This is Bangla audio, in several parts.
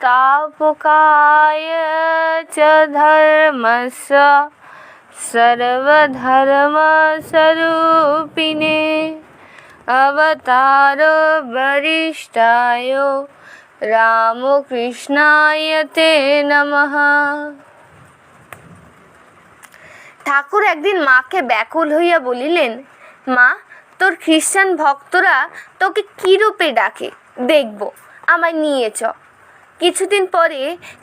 संस्थापकाय च धर्मस्य सर्वधर्मस्वरूपिणे अवतारो वरिष्ठाय রামকৃষ্ণায় তে নমঃ। ঠাকুর একদিন মাকে ব্যাকুল হইয়া বলিলেন, মা, তোর খ্রিস্টান ভক্তরা তোকে কী রূপে ডাকে দেখব, আমায় নিয়ে চ। কিছুদিন পরে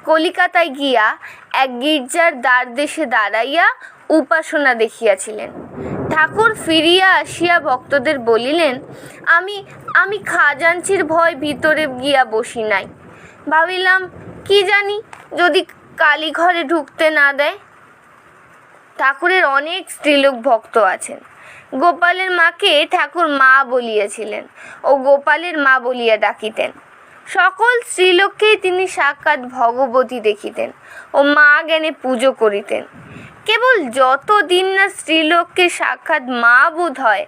কলিকাতায় গিয়া এক গির্জার দ্বারদেশে দাঁড়াইয়া উপাসনা দেখিয়াছিলেন। ঠাকুর ফিরিয়া আসিয়া ভক্তদের বলিলেন, আমি খাজাঞ্চির ভয় ভিতরে গিয়া বসি নাই। ভাবিলাম কি জানি যদি কালীঘরে ঢুকতে না দেয়। ঠাকুরের অনেক স্ত্রীলোক ভক্ত আছেন। গোপালের মাকে ঠাকুর মা বলিয়াছিলেন ও গোপালের মা বলিয়া ডাকিতেন। সকল স্ত্রীলোককেই তিনি সাক্ষাৎ ভগবতী দেখিতেন ও মা জ্ঞানে পুজো করিতেন। কেবল যতদিন না স্ত্রীলোককে সাক্ষাৎ মা বোধ হয়,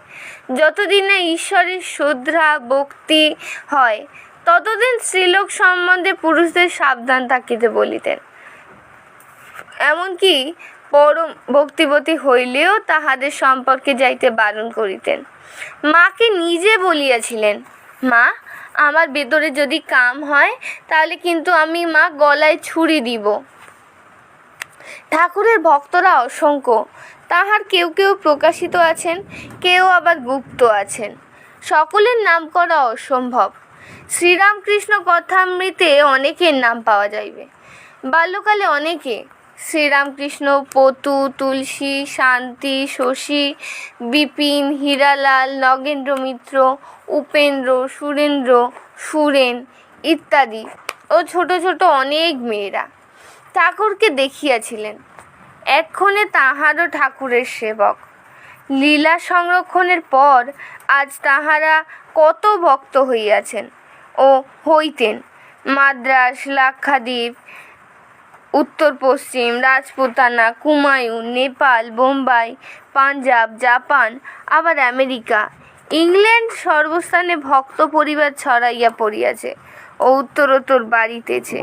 যতদিন না ঈশ্বরের শ্রদ্ধা ভক্তি হয়, ততদিন স্ত্রীলোক সম্বন্ধে পুরুষদের সাবধান থাকিতে বলিতেন। এমনকি পরম ভক্তিবতী হইলেও তাহাদের সম্পর্কে যাইতে বারণ করিতেন। মাকে নিজে বলিয়াছিলেন, মা, আমার ভেতরে যদি কাম হয় তাহলে কিন্তু আমি মা গলায় ছুরি দিব। ঠাকুরের ভক্তরা অসংখ্য, তাহার কেউ কেউ প্রকাশিত আছেন, কেউ আবার গুপ্ত আছেন। সকলের নাম করা অসম্ভব। শ্রীরামকৃষ্ণ কথামৃতে অনেকের নাম পাওয়া যাইবে। বাল্যকালে অনেকে শ্রীরামকৃষ্ণ, পতু, তুলসী, শান্তি, শশী, বিপিন, হীরালাল, নগেন্দ্র মিত্র, উপেন্দ্র, সুরেন্দ্র, সুরেন ইত্যাদি ও ছোট ছোট অনেক মেয়েরা ঠাকুরকে দেখিয়াছিলেন। এক্ষণে তাহারও ঠাকুরের সেবক। লীলা সংরক্ষণের পর আজ তাহারা কত ভক্ত হইয়াছেন ও হইতেন। মাদ্রাস, লাক্ষাদ্বীপ, উত্তর পশ্চিম, রাজপুতানা, কুমায়ুন, নেপাল, বোম্বাই, পাঞ্জাব, জাপান, আবার আমেরিকা, ইংল্যান্ড সর্বস্থানে ভক্ত পরিবার ছড়াইয়া পড়িয়াছে ও উত্তরোত্তর বাড়িতেছে।